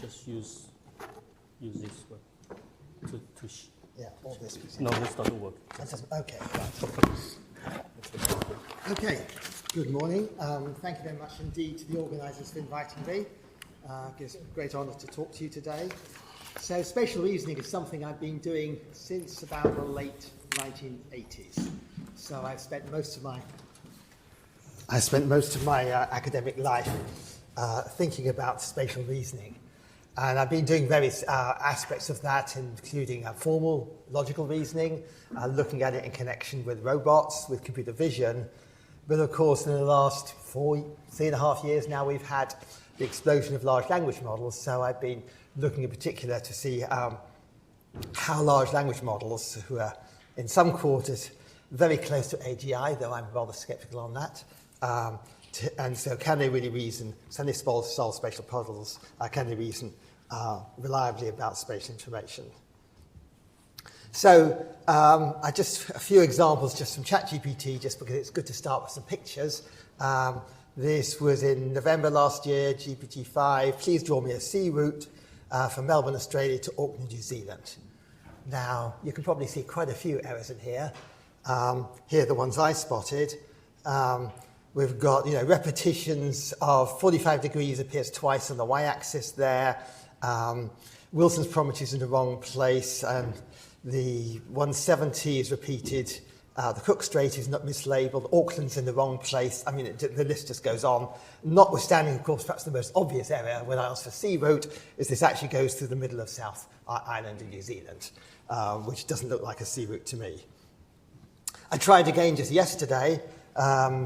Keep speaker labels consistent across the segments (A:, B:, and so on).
A: just use this one to
B: yeah, all this.
A: No, this doesn't work.
B: That doesn't, okay, right. Okay, good morning. Thank you very much indeed to the organisers for inviting me. It's a great honour to talk to you today. So spatial reasoning is something I've been doing since about the late 1980s. So I've spent most of my academic life thinking about spatial reasoning. And I've been doing various aspects of that, including formal logical reasoning, looking at it in connection with robots, with computer vision. But of course, in the last 3.5 years now, we've had the explosion of large language models. So I've been looking in particular to see how large language models, who are in some quarters very close to AGI, though I'm rather skeptical on that, and so can they really reason, can they solve spatial puzzles, can they reason reliably about spatial information? So just a few examples just from ChatGPT, just because it's good to start with some pictures. This was in November last year, GPT-5, please draw me a sea route from Melbourne, Australia to Auckland, New Zealand. Now, you can probably see quite a few errors in here. Here are the ones I spotted. We've got, repetitions of 45 degrees appears twice on the y-axis there. Wilson's property is in the wrong place, and the 170 is repeated. The Cook Strait is not mislabeled. Auckland's in the wrong place. I mean, the list just goes on. Notwithstanding, of course, perhaps the most obvious error when I asked for sea route is this actually goes through the middle of South Island in New Zealand, which doesn't look like a sea route to me. I tried again just yesterday.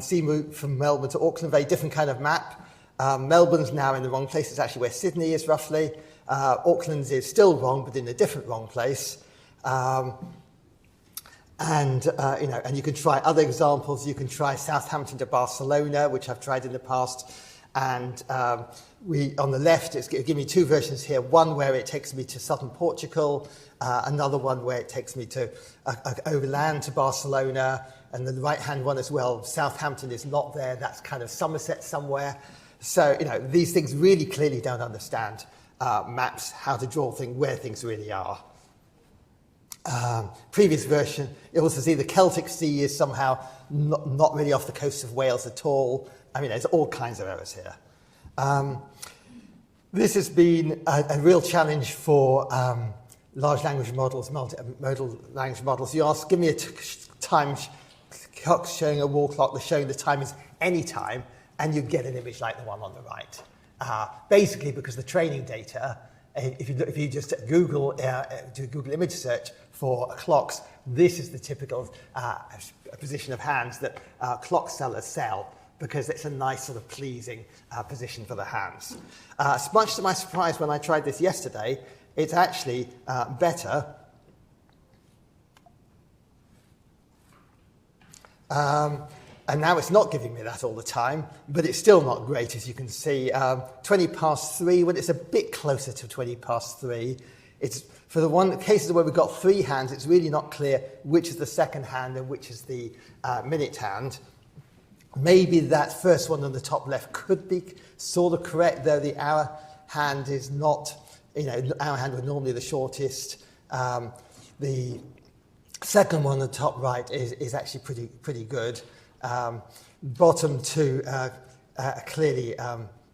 B: Sea route from Melbourne to Auckland, very different kind of map. Melbourne's now in the wrong place. It's actually where Sydney is roughly. Auckland's is still wrong, but in a different wrong place. And you can try other examples. You can try Southampton to Barcelona, which I've tried in the past. And on the left, it's giving me two versions here. One where it takes me to southern Portugal, another one where it takes me to overland to Barcelona, and the right-hand one as well. Southampton is not there. That's kind of Somerset somewhere. So, these things really clearly don't understand maps, how to draw things, where things really are. Previous version, you also see the Celtic Sea is somehow not really off the coast of Wales at all. I mean, there's all kinds of errors here. This has been a real challenge for large language models, multimodal language models. You ask, give me a time clock showing a wall clock that's showing the time is any time, and you get an image like the one on the right. Basically, because the training data, if you just Google, do a Google image search for clocks, this is the typical position of hands that clock sellers sell, because it's a nice sort of pleasing position for the hands. Much to my surprise, when I tried this yesterday, it's actually better. And now it's not giving me that all the time, but it's still not great, as you can see. 20 past 3, when it's a bit closer to 20 past 3, it's for the cases where we've got 3 hands, it's really not clear which is the second hand and which is the minute hand. Maybe that first one on the top left could be sort of correct, though the hour hand is not, hour hand was normally the shortest. The second one on the top right is actually pretty good. Bottom two clearly,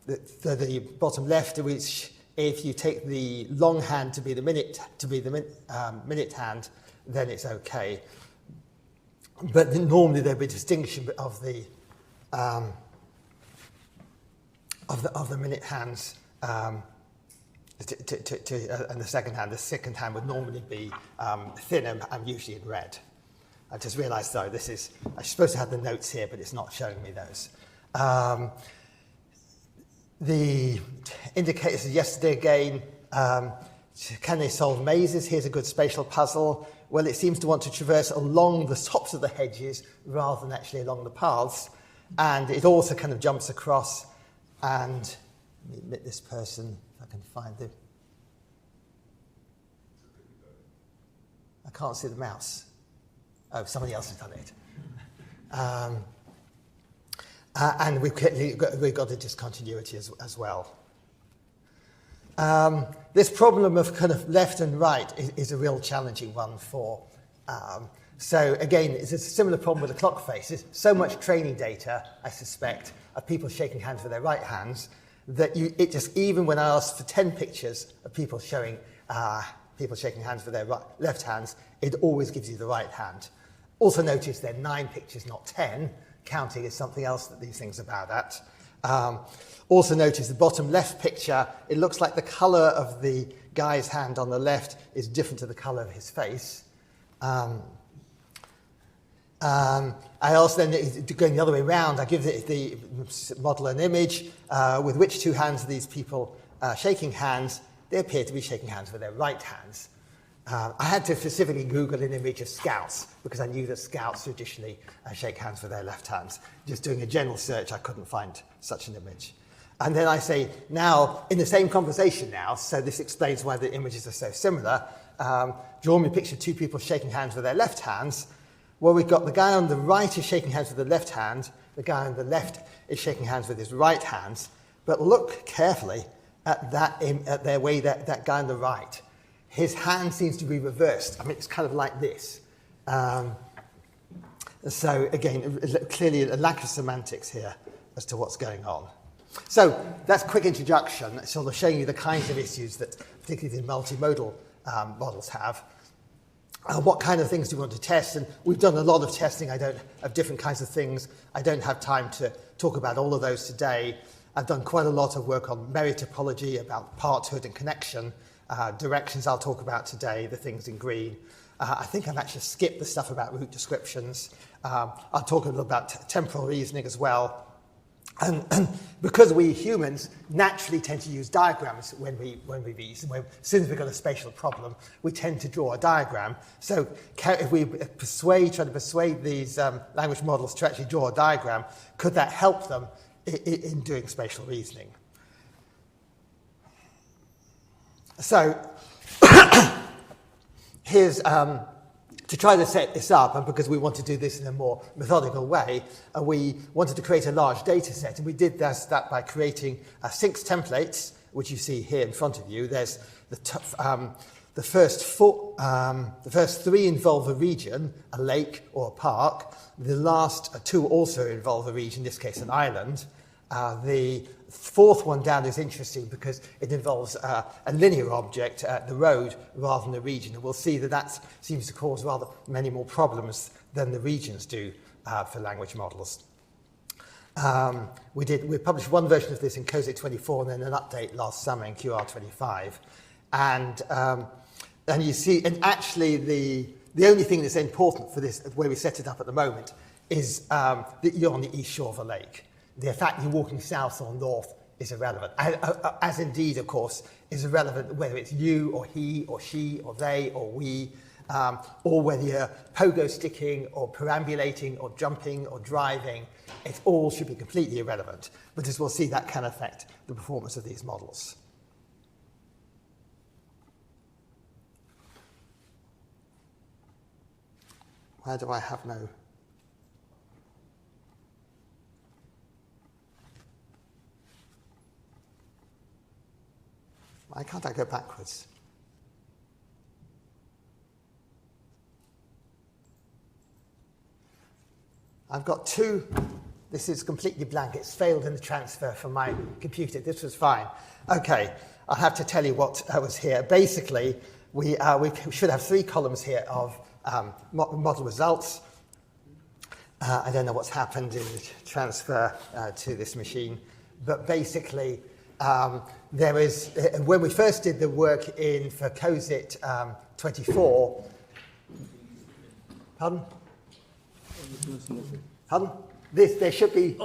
B: the bottom left, which if you take the long hand to be the minute minute hand, then it's okay. But normally there'd be a distinction of the minute hands and the second hand. The second hand would normally be thinner and usually in red. I just realised, though, I'm supposed to have the notes here, but it's not showing me those. The indicators yesterday again, can they solve mazes? Here's a good spatial puzzle. Well, it seems to want to traverse along the tops of the hedges rather than actually along the paths. And it also kind of jumps across. And let me admit this person, if I can find them. I can't see the mouse. Oh, somebody else has done it. And we've got a discontinuity as well. This problem of kind of left and right is a real challenging one for. So again, it's a similar problem with the clock faces. So much training data, I suspect, of people shaking hands with their right hands that it just, even when I asked for 10 pictures of people showing people shaking hands with their left hands, it always gives you the right hand. Also notice there are 9 pictures, not 10. Counting is something else that these things are bad at. Also notice the bottom left picture, it looks like the colour of the guy's hand on the left is different to the colour of his face. I also then, going the other way around, I give the model an image with which 2 hands of these people shaking hands. They appear to be shaking hands with their right hands. I had to specifically Google an image of scouts because I knew that scouts traditionally shake hands with their left hands. Just doing a general search, I couldn't find such an image. And then I say, now, in the same conversation now, so this explains why the images are so similar, draw me a picture of 2 people shaking hands with their left hands. Well, we've got the guy on the right is shaking hands with the left hand, the guy on the left is shaking hands with his right hands, but look carefully at that guy on the right. His hand seems to be reversed. I mean, it's kind of like this. So again, clearly a lack of semantics here as to what's going on. So that's a quick introduction, sort of showing you the kinds of issues that particularly the multimodal models have. What kind of things do you want to test? And we've done a lot of testing of different kinds of things. I don't have time to talk about all of those today. I've done quite a lot of work on merit topology, about parenthood and connection. Directions I'll talk about today, the things in green. I think I've actually skipped the stuff about root descriptions. I'll talk a little about temporal reasoning as well. And because we humans naturally tend to use diagrams when we reason, as soon as we've got a spatial problem, we tend to draw a diagram. So if we try to persuade these language models to actually draw a diagram, could that help them in doing spatial reasoning? So here's, to try to set this up, and because we want to do this in a more methodical way, we wanted to create a large data set, and we did that by creating 6 templates, which you see here in front of you. There's the first 3 involve a region, a lake or a park. The last 2 also involve a region, in this case an island. The 4th one down is interesting because it involves a linear object, the road, rather than the region. And we'll see that seems to cause rather many more problems than the regions do for language models. We published one version of this in COSIC 24 and then an update last summer in QR 25. And you see, and actually the only thing that's important for this, where we set it up at the moment, is that you're on the east shore of a lake. The fact you're walking south or north is irrelevant, as indeed, of course, is irrelevant whether it's you or he or she or they or we, or whether you're pogo sticking or perambulating or jumping or driving. It all should be completely irrelevant. But as we'll see, that can affect the performance of these models. Why do I have no... Why can't I go backwards? I've got 2. This is completely blank. It's failed in the transfer from my computer. This was fine. Okay, I'll have to tell you what was here. Basically, we should have 3 columns here of model results. I don't know what's happened in the transfer to this machine, but basically, there is, when we first did the work for COSIT 24, pardon? Pardon? There should be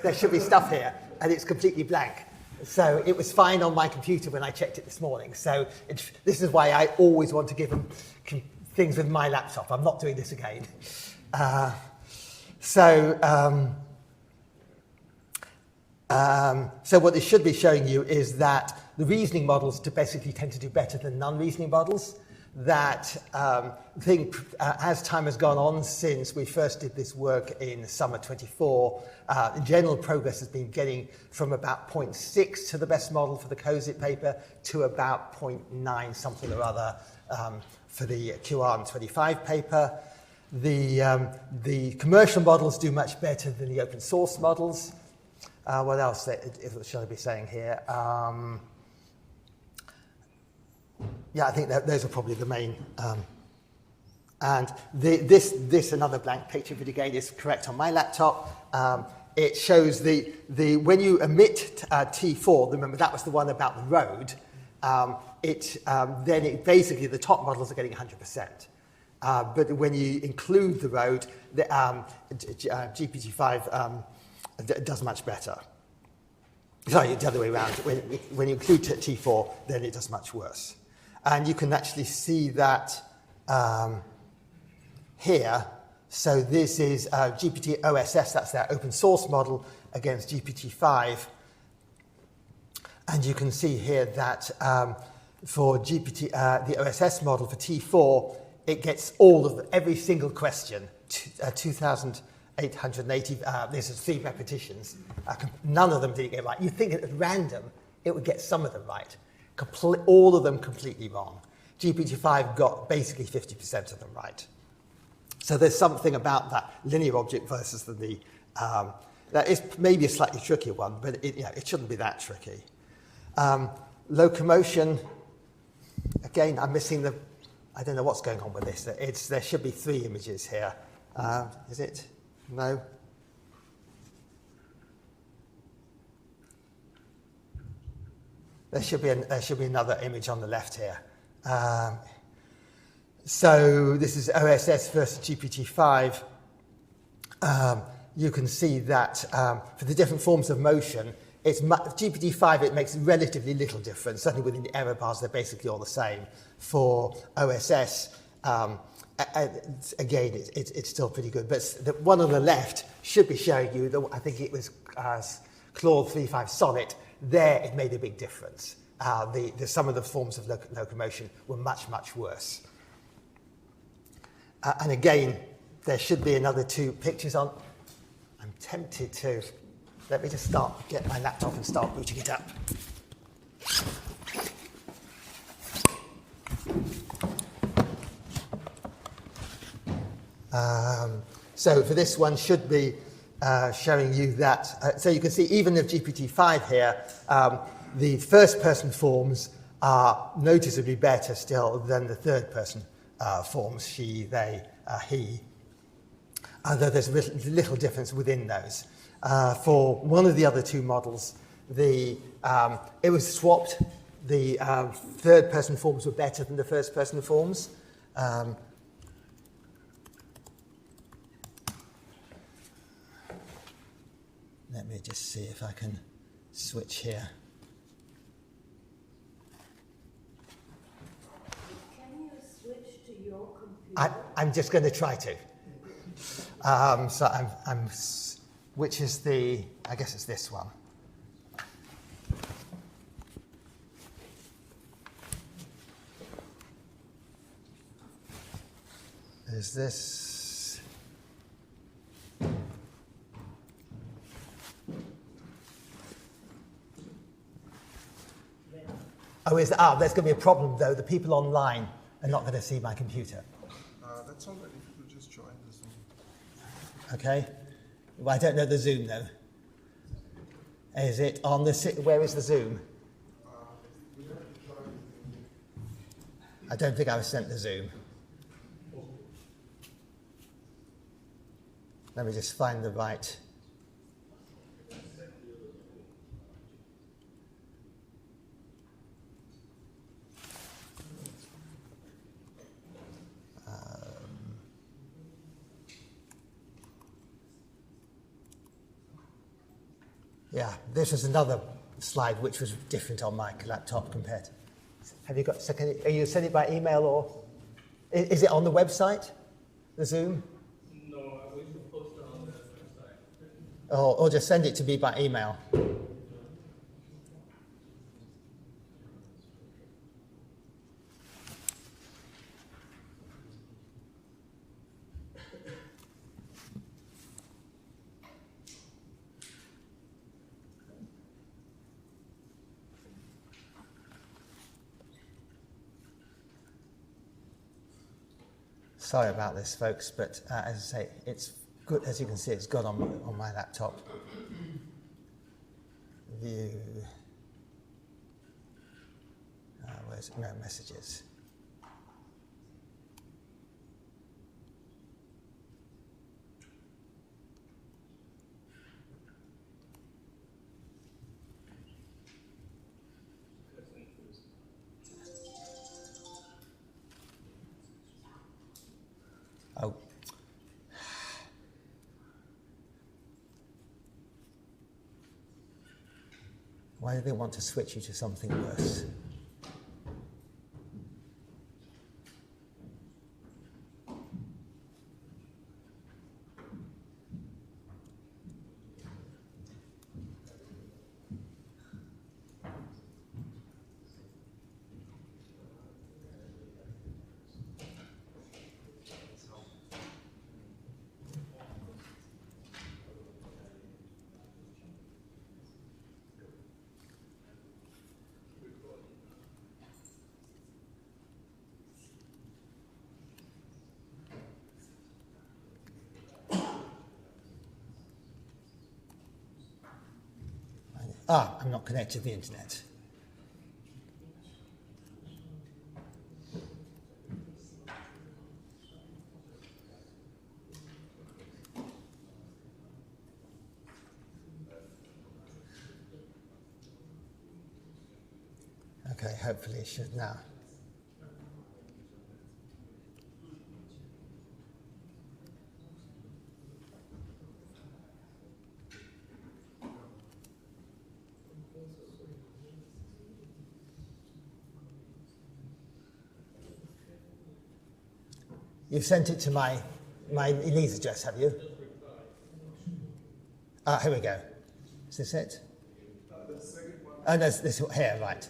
B: there should be stuff here, and it's completely blank. So it was fine on my computer when I checked it this morning. So this is why I always want to give them things with my laptop. I'm not doing this again. So what this should be showing you is that the reasoning models basically tend to do better than non-reasoning models. that as time has gone on since we first did this work in summer 24, in general progress has been getting from about 0.6 to the best model for the COSIT paper to about 0.9 something or other for the QR25 paper. The commercial models do much better than the open source models. What else shall I be saying here? Yeah, I think that those are probably the main. And this another blank picture, but again, is correct on my laptop. It shows when you emit T4, remember that was the one about the road, then basically the top models are getting 100%. But when you include the road, the GPT-5 does much better. Sorry, the other way around. When you include T4, then it does much worse. And you can actually see that here. So this is GPT OSS, that's their open source model, against GPT-5. And you can see here that for GPT, the OSS model for T4, it gets every single question, 2,880, this is 3 repetitions. None of them did it get right. You'd think at random, it would get some of them right. All of them completely wrong. GPT-5 got basically 50% of them right. So there's something about that linear object versus that is maybe a slightly trickier one, but it shouldn't be that tricky. Locomotion, again, I'm missing I don't know what's going on with this. There should be 3 images here. Is it? No? There should be another image on the left here. So this is OSS versus GPT-5. You can see that for the different forms of motion, GPT-5, it makes relatively little difference. Certainly within the error bars, they're basically all the same. For OSS, again, it's still pretty good. But the one on the left should be showing you, I think it was Claude 3.5 Sonnet. There, it made a big difference. Some of the forms of locomotion were much, much worse. And again, there should be another 2 pictures on. I'm tempted to. Let me just get my laptop and start booting it up. So for this one, should be showing you that. So you can see even with GPT-5 here, the first-person forms are noticeably better still than the third-person forms, she, they, he, although there's little difference within those. For one of the other 2 models, it was swapped. The third-person forms were better than the first-person forms. Let me just see if I can switch here.
C: Can you switch to your computer?
B: I'm just going to try to. So which is I guess it's this one. Is this? There's going to be a problem though. The people online are not going to see my computer.
D: That's all right if you could just join the Zoom.
B: Okay. Well, I don't know the Zoom though. Is it on where is the Zoom? I don't think I was sent the Zoom. Let me just find the right. Yeah, this is another slide which was different on my laptop compared. Have you got? So are you sending it by email or is it on the website? The Zoom?
E: No, we should post it on the website.
B: Or just send it to me by email. Sorry about this, folks, but as I say, it's good. As you can see, it's good on my laptop. View. Where's it? No, messages. Oh. Why do they want to switch you to something worse? I'm not connected to the internet. Okay, hopefully it should now. You've sent it to my Leeds address, have you? Here we go. Is this it?
D: The second one.
B: Oh, no, this here, right.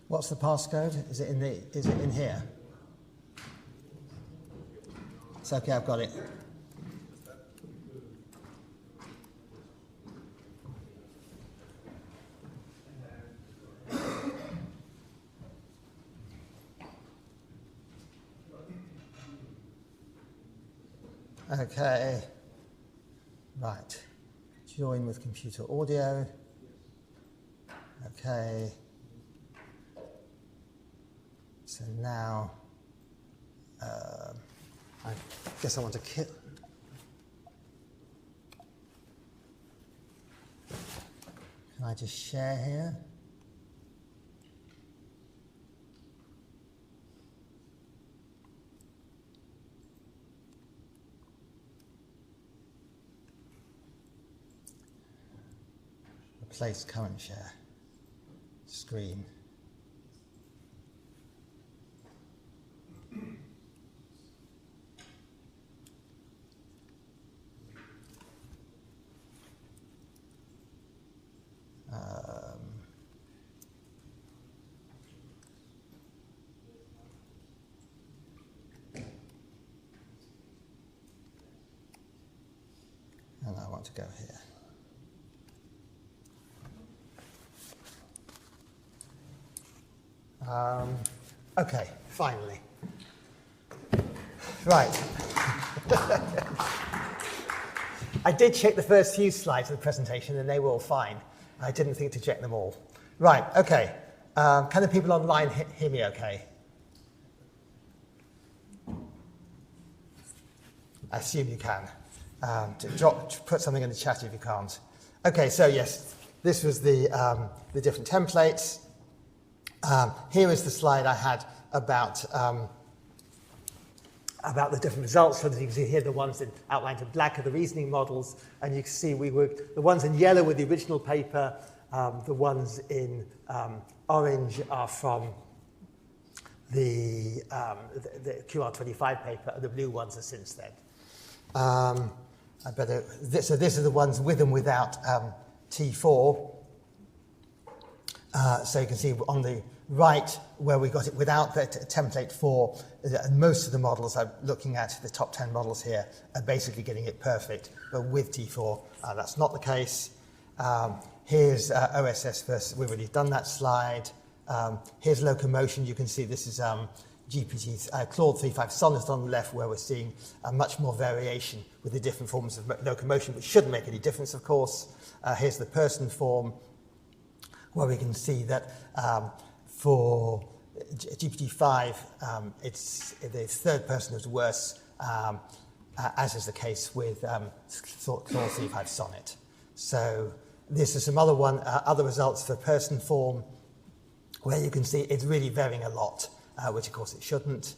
B: What's the passcode? Is it in here? It's okay, I've got it. Okay. Right. Join with computer audio. Okay. So now, I guess I want to Can I just share here? Replace current share. Screen. And I want to go here. Okay, finally. Right. I did check the first few slides of the presentation and they were all fine. I didn't think to check them all. Right, okay. Can the people online hear me okay? I assume you can. Put something in the chat if you can't. Okay, so yes, this was the different templates. Here is the slide I had about about the different results. So that you can see here the ones outlined in black are the reasoning models, and you can see the ones in yellow were the original paper, the ones in orange are from the QR25 paper, and the blue ones are since then. So these are the ones with and without T4. So you can see on the right where we got it without the template 4, most of the models I'm looking at, the top 10 models here, are basically getting it perfect. But with T4, that's not the case. Here's OSS versus, we've already done that slide. Here's locomotion. You can see this is GPT, Claude 3.5 Sonnet on the left, where we're seeing much more variation with the different forms of locomotion, which shouldn't make any difference, of course. Here's the person form, where we can see that for GPT-5, it's the third person is worse, as is the case with Claude 3.5 Sonnet. So this is some other results for person form, where you can see it's really varying a lot, which of course it shouldn't.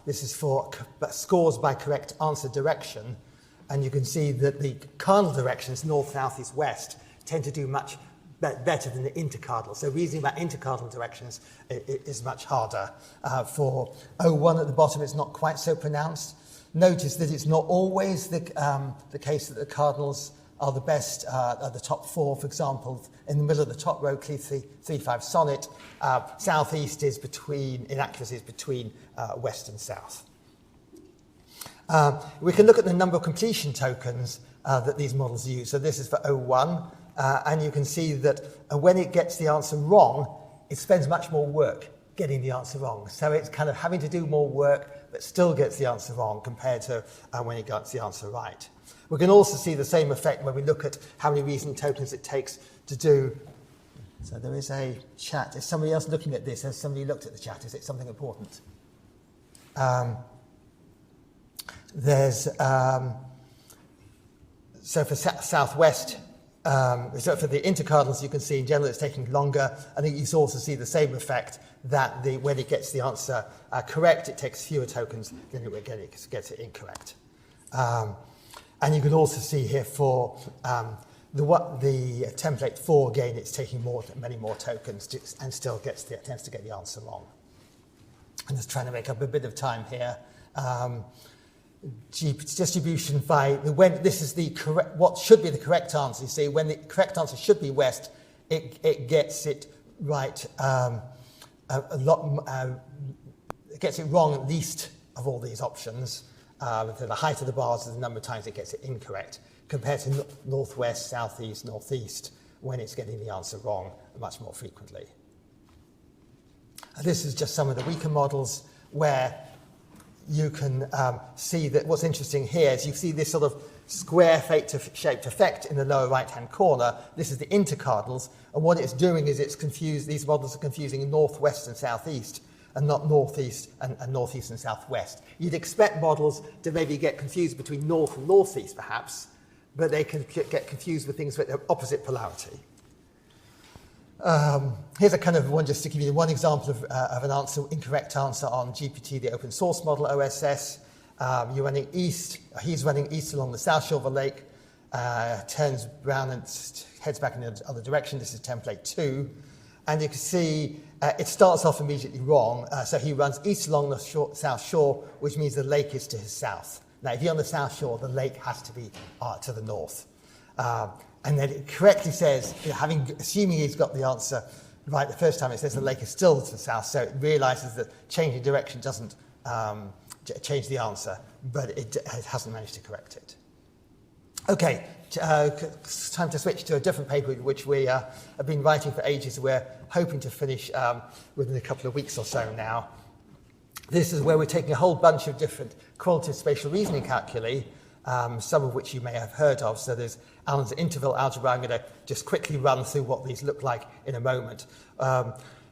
B: This is for scores by correct answer direction, and you can see that the cardinal directions, north, south, east, west, tend to do much better than the intercardinal. So reasoning about intercardinal directions is much harder. For O1 at the bottom, it's not quite so pronounced. Notice that it's not always the case that the cardinals are the best at the top 4. For example, in the middle of the top row, Claude 3.5 Sonnet, southeast is between, inaccuracy is between west and south. We can look at the number of completion tokens that these models use. So this is for O1, and you can see that when it gets the answer wrong, it spends much more work getting the answer wrong. So it's kind of having to do more work, but still gets the answer wrong compared to when it gets the answer right. We can also see the same effect when we look at how many reasoning tokens it takes to do. So there is a chat. Is somebody else looking at this? Has somebody looked at the chat? Is it something important? So for Southwest, so for the intercardinals, you can see in general it's taking longer. I think you also see the same effect that when it gets the answer correct, it takes fewer tokens than it gets it incorrect. And you can also see here for the template 4, again, it's taking many more tokens and still tends to get the answer wrong. I'm just trying to make up a bit of time here. Distribution by this is the correct, what should be the correct answer. You see, when the correct answer should be west, it gets it right it gets it wrong at least of all these options. The height of the bars is the number of times it gets it incorrect, compared to northwest, southeast, northeast, when it's getting the answer wrong much more frequently. This is just some of the weaker models where you can see that what's interesting here is you see this sort of square-shaped effect in the lower right-hand corner. This is the intercardinals, and what it's doing is these models are confusing northwest and southeast, and not northeast and northeast and southwest. You'd expect models to maybe get confused between north and northeast, perhaps, but they can get confused with things with opposite polarity. Here's a kind of one, just to give you one example of an incorrect answer on GPT, the open source model OSS. You're running east, he's running east along the south shore of a lake, turns around and heads back in the other direction. This is template 2. And you can see it starts off immediately wrong. So he runs east along the south shore, which means the lake is to his south. Now, if you're on the south shore, the lake has to be to the north. And then it correctly says, assuming he's got the answer right the first time, it says the lake is still to the south, so it realizes that changing direction doesn't change the answer, but it hasn't managed to correct it. Okay, it's time to switch to a different paper which we have been writing for ages. We're hoping to finish within a couple of weeks or so now. This is where we're taking a whole bunch of different qualitative spatial reasoning calculi, some of which you may have heard of. So there's Allen's interval algebra. I'm going to just quickly run through what these look like in a moment.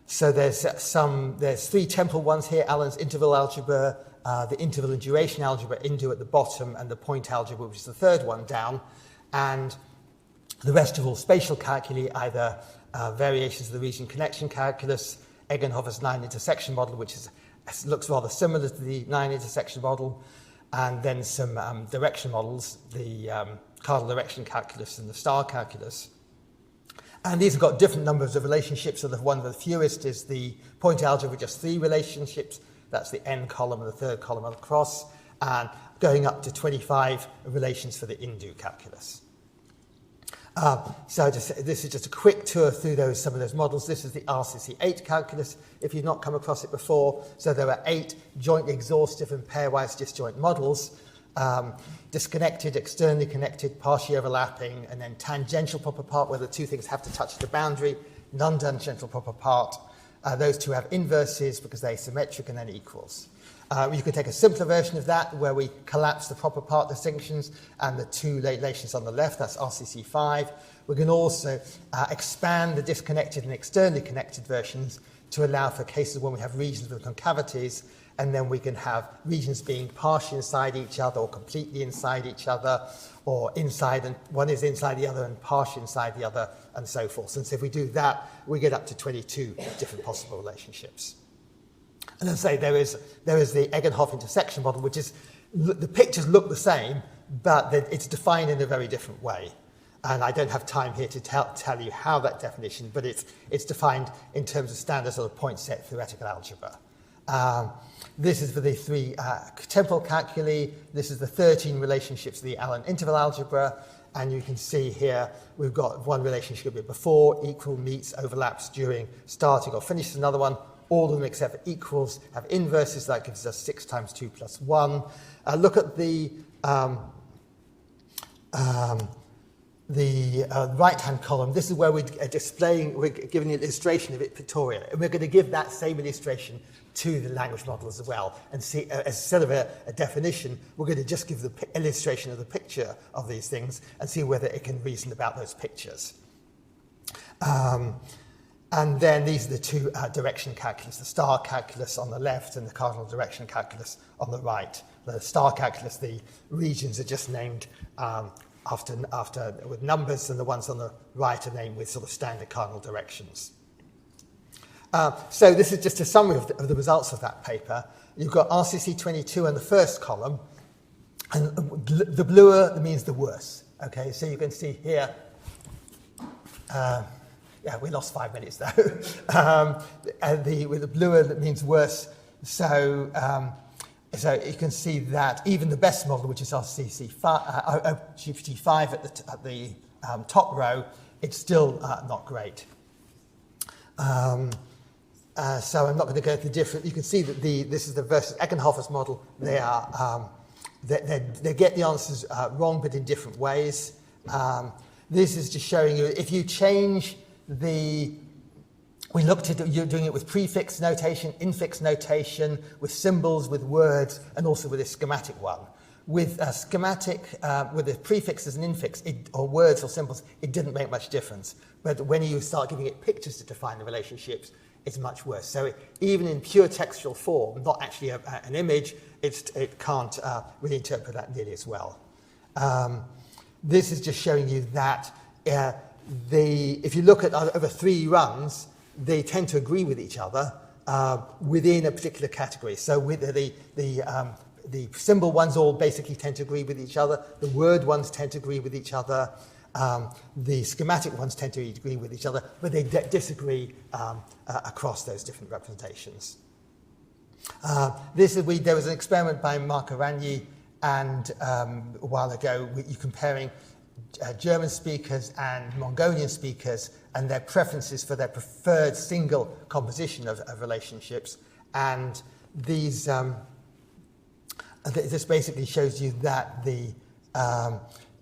B: So there's 3 temporal ones here: Allen's interval algebra, the interval and duration algebra, INDU at the bottom, and the point algebra, which is the third one down. And the rest are all spatial calculi, either variations of the region connection calculus, Eggenhofer's line intersection model, which is it looks rather similar to the 9 intersection model, and then some direction models, the cardinal direction calculus and the star calculus. And these have got different numbers of relationships. So the one with the fewest is the point algebra with just 3 relationships. That's the n column and the third column across, and going up to 25 relations for the Indu calculus. This is just a quick tour through some of those models. This is the RCC8 calculus, if you've not come across it before. So there are 8 jointly exhaustive and pairwise disjoint models, disconnected, externally connected, partially overlapping, and then tangential proper part, where the two things have to touch the boundary, non-tangential proper part. Those two have inverses because they're symmetric, and then equals. You can take a simpler version of that where we collapse the proper part distinctions and the two relations on the left, that's RCC5. We can also expand the disconnected and externally connected versions to allow for cases when we have regions with concavities, and then we can have regions being partially inside each other or completely inside each other, or inside, and one is inside the other and partially inside the other, and so forth. And so if we do that, we get up to 22 different possible relationships. And as I say, there is the Egenhoff intersection model, which is, the pictures look the same, but it's defined in a very different way. And I don't have time here to tell you how that definition, but it's defined in terms of standard sort of point set theoretical algebra. This is for the 3 temporal calculi. This is the 13 relationships of the Allen interval algebra. And you can see here we've got one relationship before, equal, meets, overlaps, during, starting, or finishes another one. All of them except for equals have inverses. That gives us 6 times 2 plus 1. Look at the right-hand column. This is where we're giving an illustration of it pictorially. And we're going to give that same illustration to the language model as well. And see, instead of a definition, we're going to just give the illustration of the picture of these things and see whether it can reason about those pictures. And then these are the 2 direction calculus, the star calculus on the left and the cardinal direction calculus on the right. The star calculus, the regions are just named after with numbers, and the ones on the right are named with sort of standard cardinal directions. So this is just a summary of the results of that paper. You've got RCC22 in the first column, and the bluer means the worse. Okay, so you can see here. Yeah, we lost 5 minutes though. And with the bluer, that means worse. So you can see that even the best model, which is GPT-5 at the top row, it's still not great. So I'm not going to go through different. You can see that this is the versus Egenhofer's model. They get the answers wrong, but in different ways. This is just showing you if you change we looked at you're doing it with prefix notation, infix notation, with symbols, with words, and also with a schematic one. With a schematic, with the prefixes and infix, or words or symbols, it didn't make much difference. But when you start giving it pictures to define the relationships, it's much worse. So even in pure textual form, not actually an image, it can't really interpret that nearly as well. This is just showing you that if you look at over 3 runs, they tend to agree with each other within a particular category. So with the symbol ones all basically tend to agree with each other. The word ones tend to agree with each other. The schematic ones tend to agree with each other, but they disagree across those different representations. There was an experiment by Mark Aragni and a while ago, you comparing German speakers and Mongolian speakers and their preferences for their preferred single composition of relationships. And these, this basically shows you that the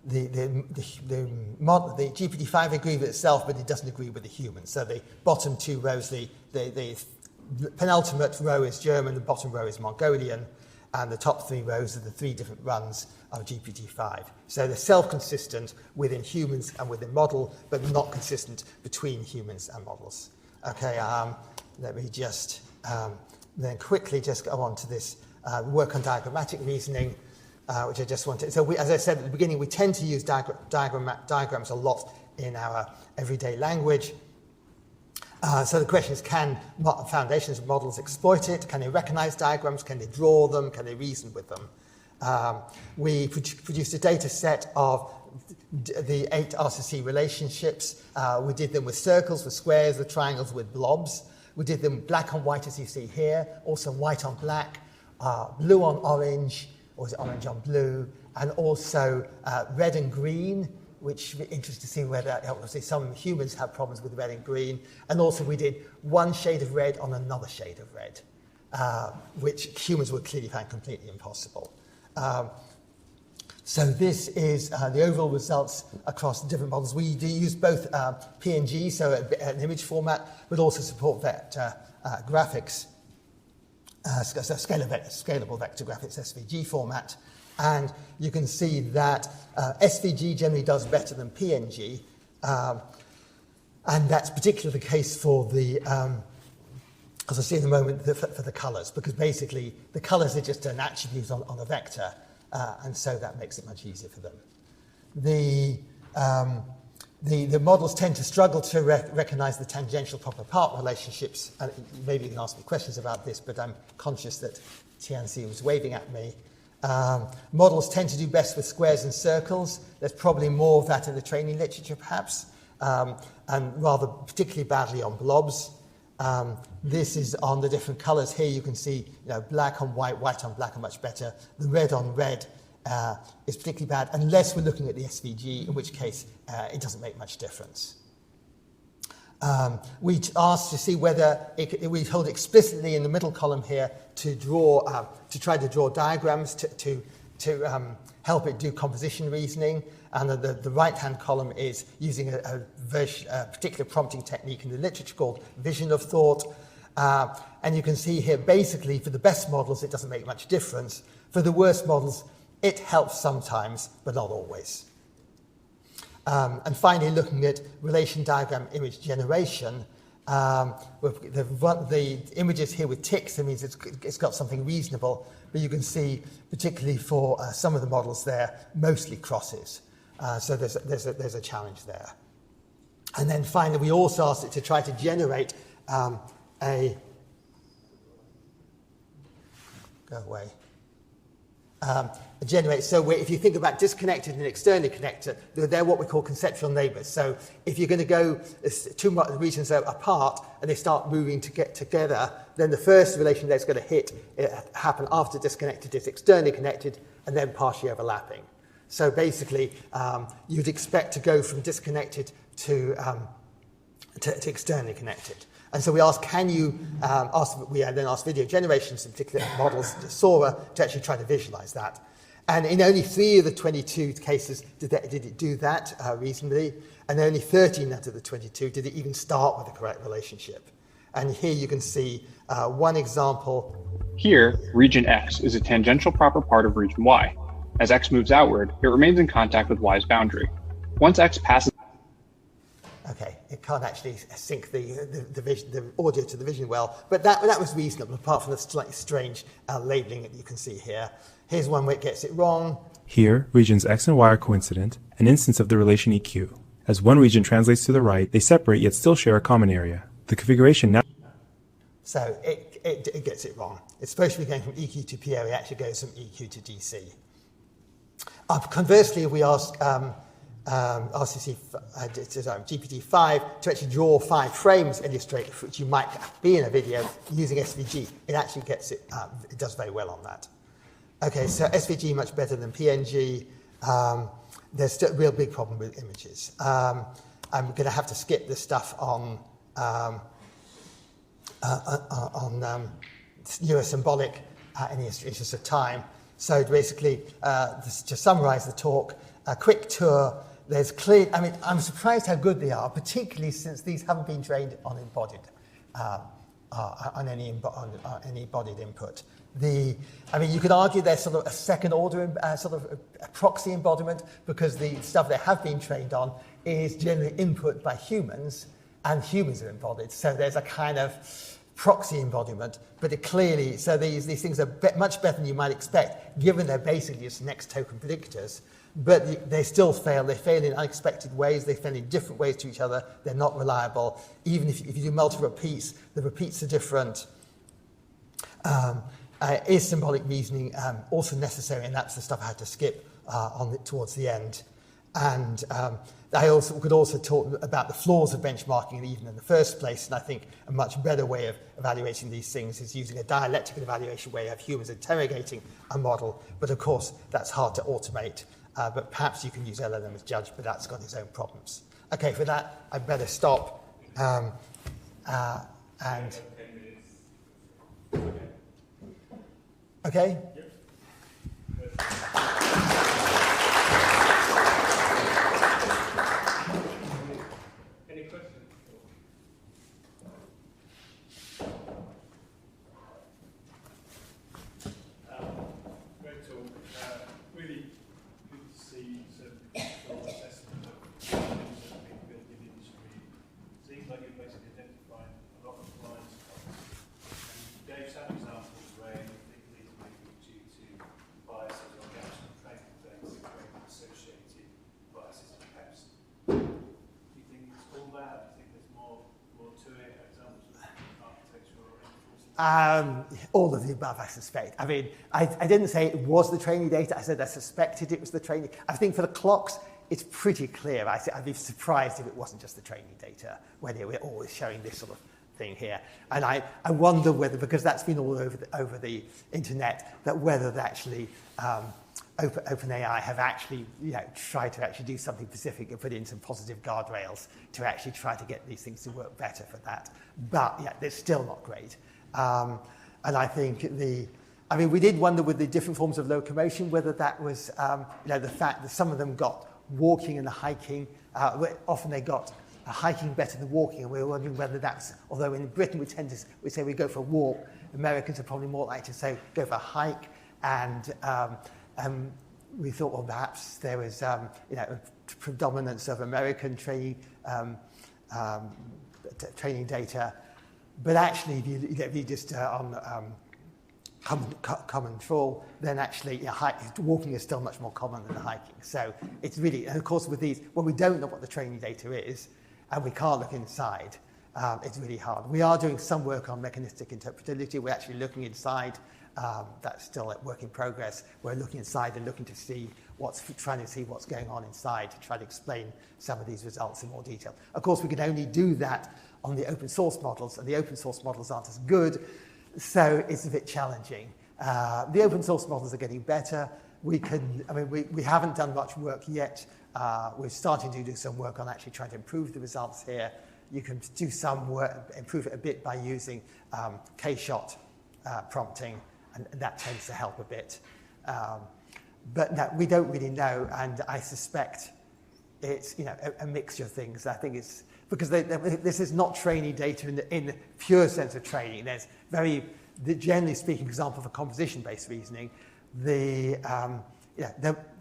B: GPT-5 agrees with itself, but it doesn't agree with the human. So the bottom 2 rows, the penultimate row is German, the bottom row is Mongolian, and the top 3 rows are the 3 different runs of GPT-5. So they're self-consistent within humans and within model, but not consistent between humans and models. Okay, let me just then quickly just go on to this work on diagrammatic reasoning, which I just wanted. So as I said at the beginning, we tend to use diagrams a lot in our everyday language. So the question is, can foundations models exploit it? Can they recognize diagrams? Can they draw them? Can they reason with them? We produced a data set of the 8 RCC relationships. We did them with circles, with squares, with triangles, with blobs. We did them black on white, as you see here, also white on black, blue on orange, or is it orange on blue, and also red and green, which would be interesting to see whether, obviously, some humans have problems with red and green. And also we did one shade of red on another shade of red, which humans would clearly find completely impossible. So this is the overall results across different models. We do use both PNG, so an image format, but also support vector graphics, so scalable vector graphics, SVG format. And you can see that SVG generally does better than PNG, and that's particularly the case for the, as I see in a moment, for the colours, because basically the colours are just an attribute on a vector, and so that makes it much easier for them. The models tend to struggle to recognise the tangential proper part relationships, and maybe you can ask me questions about this, but I'm conscious that Tianxi was waving at me. Models tend to do best with squares and circles. There's probably more of that in the training literature, perhaps, and rather particularly badly on blobs. This is on the different colours. Here you can see, black on white, white on black are much better. The red on red is particularly bad, unless we're looking at the SVG, in which case it doesn't make much difference. We asked to see whether we told explicitly in the middle column here to draw, to try to draw diagrams to help it do composition reasoning, and the right-hand column is using a particular prompting technique in the literature called vision of thought. And you can see here, basically, for the best models, it doesn't make much difference. For the worst models, it helps sometimes, but not always. And finally, looking at relation diagram image generation, the images here with ticks, that means it's got something reasonable, but you can see, particularly for some of the models there, mostly crosses. So there's a challenge there. And then finally, we also asked it to try to generate so if you think about disconnected and externally connected, they're what we call conceptual neighbours. So if you're going to go two regions apart and they start moving to get together, then the first relation that's going to happen after disconnected is externally connected and then partially overlapping. So basically, you'd expect to go from disconnected to externally connected. And so we asked, we then asked video generations, in particular models, Sora, to actually try to visualize that. And in only 3 of the 22 cases did it do that reasonably, and only 13 out of the 22 did it even start with the correct relationship. And here you can see one example.
F: Here, region X is a tangential proper part of region Y. As X moves outward, it remains in contact with Y's boundary. Once X passes...
B: Okay, it can't actually sync the audio to the vision well, but that was reasonable, apart from the slightly strange labeling that you can see here. Here's one where it gets it wrong.
G: Here, regions X and Y are coincident, an instance of the relation EQ. As one region translates to the right, they separate yet still share a common area. The configuration now...
B: So it gets it wrong. It's supposed to be going from EQ to PO, it actually goes from EQ to DC. Conversely, if we ask GPT-5 to actually draw 5 frames illustrate, which you might be in a video using SVG, it actually gets it, it does very well on that. Okay, so SVG much better than PNG. There's still a real big problem with images. I'm going to have to skip this stuff on neurosymbolic in the interest of time. So basically, to summarize the talk, a quick tour. There's clear. I mean, I'm surprised how good they are, particularly since these haven't been trained on embodied, on any embodied input. I mean, you could argue they're sort of a second order, sort of a proxy embodiment, because the stuff they have been trained on is generally input by humans, and humans are embodied. So there's a kind of proxy embodiment, but it clearly, so these things are much better than you might expect, given they're basically just next token predictors. but they still fail. They fail in unexpected ways. They fail in different ways to each other. They're not reliable. Even if you do multiple repeats, the repeats are different. Is symbolic reasoning also necessary? And that's the stuff I had to skip towards the end. And I could also talk about the flaws of benchmarking even in the first place. And I think a much better way of evaluating these things is using a dialectical evaluation where you have humans interrogating a model. But of course, that's hard to automate. But perhaps you can use LLM as judge, but that's got its own problems. Okay, for that, I better stop. Okay?
E: Any questions? Great talk. Really good to see some full assessment of things that have been built in industry. Seems like you've basically identified a lot of blind spots. And you gave some examples where you think these may be due to biases or gaps in training data where associated biases and gaps. Do you think it's all that? Do you think there's more to it? Examples of architectural or enforcement?
B: All of the above, I suspect. I mean, I didn't say it was the training data. I said I suspected it was the training. I think for the clocks, it's pretty clear. I'd be surprised if it wasn't just the training data, where we're always showing this sort of thing here. And I wonder whether, because that's been all over the internet, that whether that actually OpenAI have actually tried to actually do something specific and put in some positive guardrails to actually try to get these things to work better for that. But yeah, they're still not great. And I think we did wonder with the different forms of locomotion whether that was the fact that some of them got walking and hiking. Often they got hiking better than walking, and we were wondering whether that's, although in Britain we say we go for a walk, Americans are probably more likely to say go for a hike, and we thought, well, perhaps there was a predominance of American training data, but actually if you just on common trawl, then actually walking is still much more common than hiking. So it's really, and of course with these, when we don't know what the training data is, and we can't look inside, it's really hard. We are doing some work on mechanistic interpretability. We're actually looking inside. That's still a work in progress. We're looking inside and looking to see trying to see what's going on inside to try to explain some of these results in more detail. Of course, we can only do that on the open source models, and the open source models aren't as good, so it's a bit challenging. The open source models are getting better. We haven't done much work yet. We're starting to do some work on actually trying to improve the results here. You can do some work, improve it a bit by using K-shot prompting, and that tends to help a bit. But no, we don't really know, and I suspect it's a mixture of things. I think it's because this is not training data in the pure sense of training. There's generally speaking, example for composition-based reasoning, the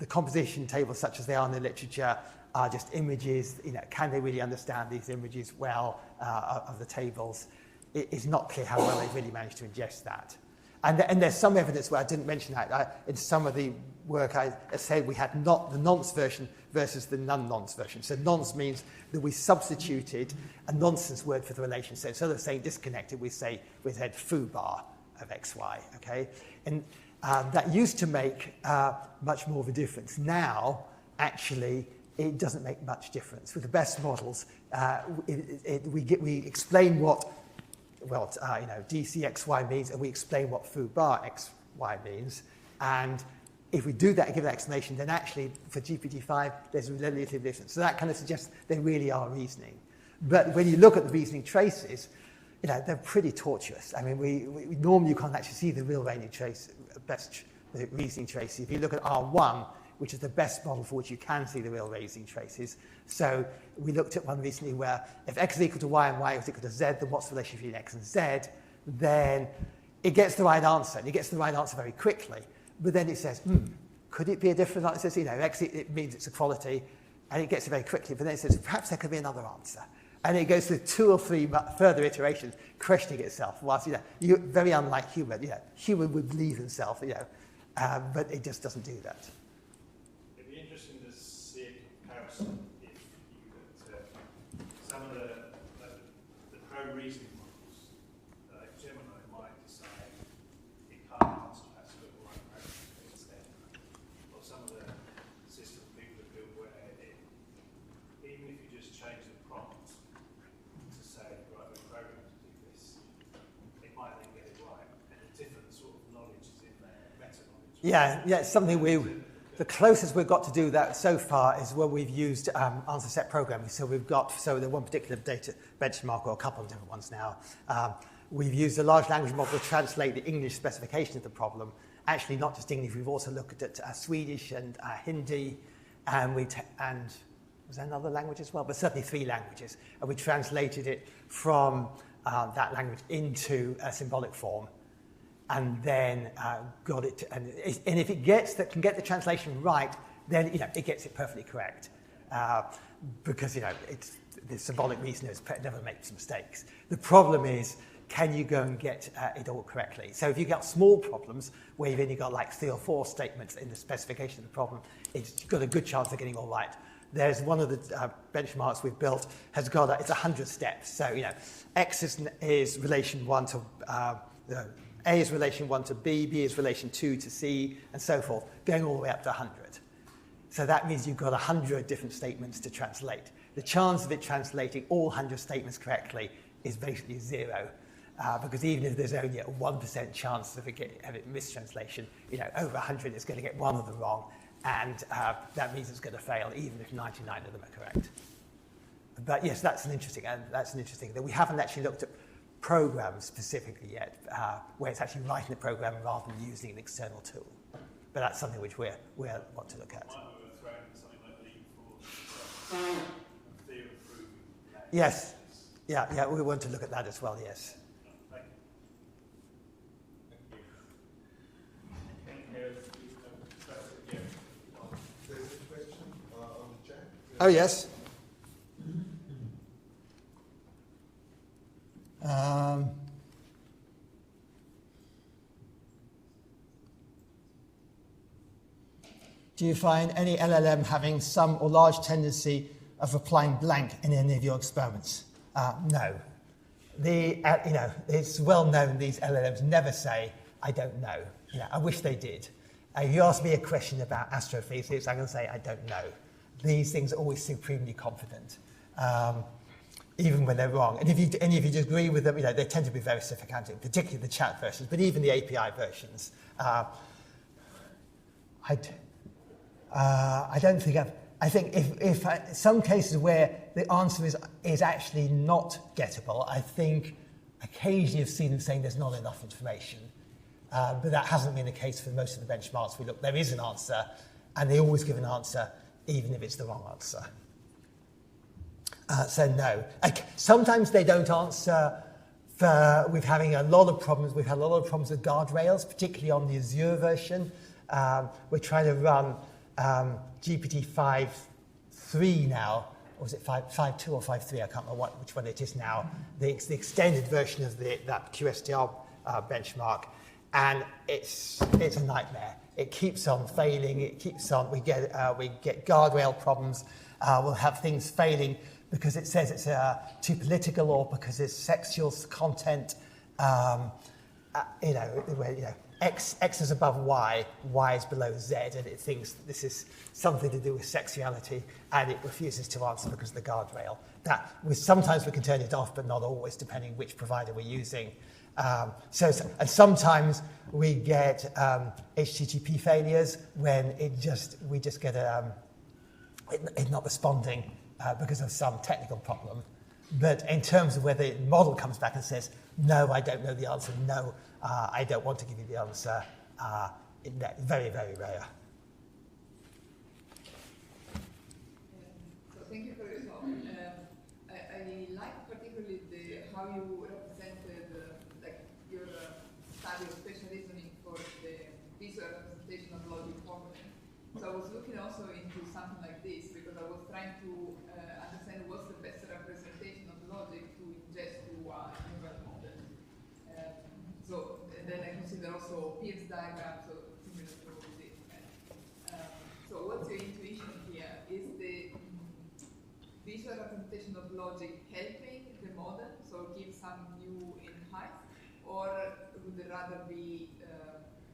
B: composition tables such as they are in the literature are just images. Can they really understand these images well of the tables? It's not clear how well they've really managed to ingest that. And there's some evidence where I didn't mention that. In some of the work I said we had not the nonce version versus the non-nonce version. So nonce means that we substituted a nonsense word for the relation. So instead of saying disconnected, we said foobar of XY, okay? And that used to make much more of a difference. Now, actually, it doesn't make much difference. With the best models, we explain what DCXY means, and we explain what foo bar XY means. And if we do that and give that explanation, then actually for GPT-5, there's a relative difference. So that kind of suggests they really are reasoning. But when you look at the reasoning traces, they're pretty tortuous. I mean, we normally you can't actually see the real reasoning trace, the reasoning traces. If you look at R1, which is the best model for which you can see the real reasoning traces. So we looked at one recently where if x is equal to y and y is equal to z, then what's the relationship between x and z? Then it gets the right answer, and it gets the right answer very quickly. But then it says, could it be a different answer? It says, x, it means it's equality, and it gets it very quickly. But then it says, perhaps there could be another answer. And it goes through 2 or 3 further iterations, questioning itself. Whilst, you're very unlike human. Human would believe himself, but it just doesn't do that.
E: It'd be interesting reasoning models, Gemini might decide it can't answer that sort of right parameters instead. Or some of the systems people have built where even if you just change the prompt to say, right, we're programmed to do this, it might then get it right. And a different sort of knowledge is in there, meta knowledge.
B: Yeah, it's something the closest we've got to do that so far is when we've used answer set programming. So we've got, the one particular data benchmark, or a couple of different ones now, we've used a large language model to translate the English specification of the problem. Actually, not just English, we've also looked at Swedish and Hindi, and was there another language as well? But certainly 3 languages. And we translated it from that language into a symbolic form, and then got it. And if it can get the translation right, then it gets it perfectly correct, because the symbolic reasoner never makes mistakes. The problem is, can you go and get it all correctly? So if you got small problems where you've only got like 3 or 4 statements in the specification of the problem, it's got a good chance of getting all right. There's one of the benchmarks we've built has got it's 100 steps. So X is relation 1 to A is relation 1 to B, B is relation 2 to C, and so forth, going all the way up to 100. So that means you've got 100 different statements to translate. The chance of it translating all 100 statements correctly is basically 0, because even if there's only a 1% chance of it mistranslation, over 100 it's going to get one of them wrong, and that means it's going to fail even if 99 of them are correct. But yes, that's an interesting thing. We haven't actually looked at programs specifically yet, where it's actually writing the program rather than using an external tool. But that's something which we want to look at.
E: Might we were throwing something like Leeds for theory of proving.
B: Yes. Yeah, we want to look at that as well, yes.
E: Thank you.
D: There's a question on the chat.
B: Oh, yes. Do you find any LLM having some or large tendency of applying blank in any of your experiments? No. It's well known these LLMs never say, I don't know. I wish they did. If you ask me a question about astrophysics, I'm going to say, I don't know. These things are always supremely confident, even when they're wrong. And if you disagree with them, they tend to be very sophisticated, particularly the chat versions, but even the API versions. I don't think I think if some cases where the answer is actually not gettable, I think occasionally I've seen them saying there's not enough information. But that hasn't been the case for most of the benchmarks we look. There is an answer, and they always give an answer, even if it's the wrong answer. So no. Sometimes they don't answer. We're having a lot of problems. We've had a lot of problems with guardrails, particularly on the Azure version. We're trying to run GPT 5.3 now, or was it 5.2 or 5.3? I can't remember which one it is now. The extended version of that QSTR benchmark, and it's a nightmare. It keeps on failing. It keeps on. We get guardrail problems. We'll have things failing because it says it's too political, or because it's sexual content. X is above Y, Y is below Z, and it thinks this is something to do with sexuality, and it refuses to answer because of the guardrail. Sometimes we can turn it off, but not always, depending which provider we're using. And sometimes we get HTTP failures when we just get it not responding because of some technical problem. But in terms of whether the model comes back and says, no, I don't know the answer, no, I don't want to give you the answer, very, very rare.
H: So thank you for your talk. I like particularly how you represented your study of spatial reasoning for the visual representation of logic component. So I was looking also into something like this because I was trying to understand what's the best representation of logic to ingest to a neural model. And then I consider also Peirce diagram, so similar to this. So what's your intuition here? Is the visual representation of logic helping the model, so give some new in height, or would it rather be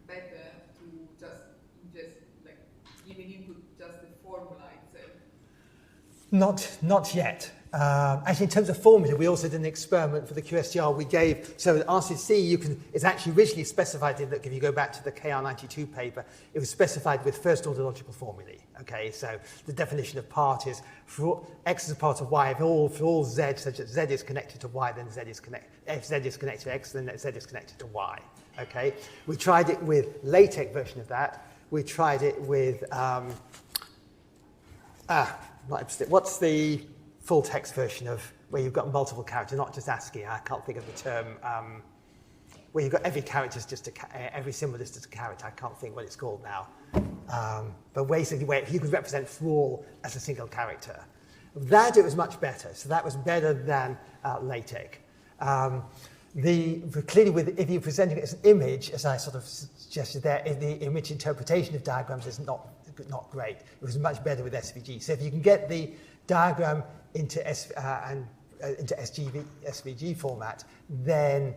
H: better to just ingest, like giving input just the formula itself?
B: Not yet. Actually, in terms of formula, we also did an experiment for the QSTR we gave. So RCC is actually originally specified in that, if you go back to the KR92 paper, it was specified with first order logical formulae. Okay, so the definition of part is for X is a part of Y, for all Z, such that Z is connected to Y, then Z is connected. If Z is connected to X, then Z is connected to Y. Okay, we tried it with LaTeX version of that. We tried it with what's the full text version of where you've got multiple characters, not just ASCII? I can't think of the term. Where you've got every character is just every symbol is just a character. I can't think what it's called now. But basically, where you could represent Thrall as a single character. That it was much better. So that was better than LaTeX. Clearly, if you're presenting it as an image, as I sort of suggested there, the image interpretation of diagrams is not great. It was much better with SVG. So if you can get the diagram into SVG format, then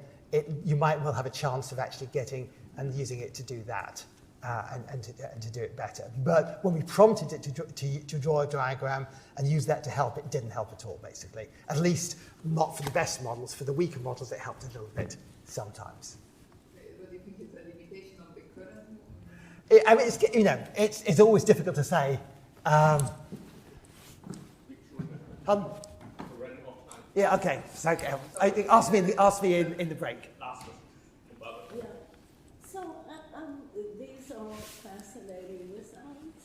B: you might well have a chance of actually getting and using it to do that and to do it better. But when we prompted it to draw a diagram and use that to help, it didn't help at all, basically. At least not for the best models. For the weaker models, it helped a little bit sometimes.
H: But do you think it's a limitation of the current?
B: I mean, it's always difficult to say. Yeah, okay. So, ask me in the break.
C: Yeah. So these are fascinating results.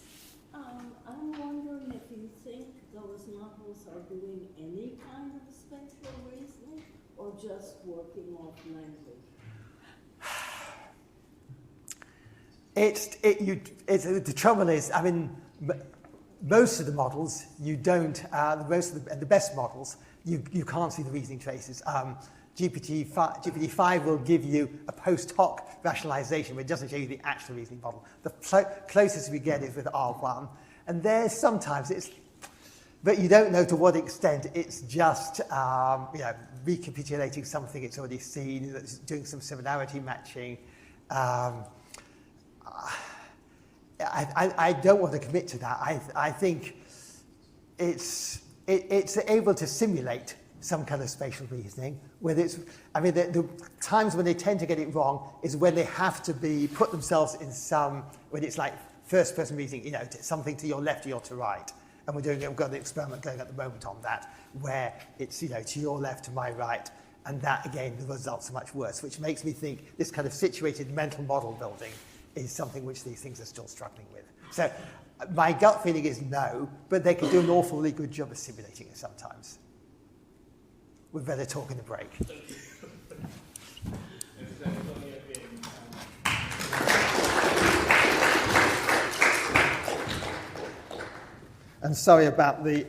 C: I'm wondering if you think those models are doing any kind of spatial reasoning or just working off language.
B: The trouble is, I mean, most of the models you don't. The best models you can't see the reasoning traces. GPT-5 will give you a post hoc rationalization, but it doesn't show you the actual reasoning model. The closest we get is with R1, and there's sometimes but you don't know to what extent it's just recapitulating something it's already seen, it's doing some similarity matching. I don't want to commit to that. I think it's able to simulate some kind of spatial reasoning. The times when they tend to get it wrong is when they have to put themselves in when it's like first-person reasoning, something to your left or your to right. And we've got an experiment going at the moment on that, where it's, to your left, to my right, and that, again, the results are much worse, which makes me think this kind of situated mental model building is something which these things are still struggling with. So my gut feeling is no, but they can do an awfully good job of simulating it sometimes. We'd better talk in the break. And sorry about the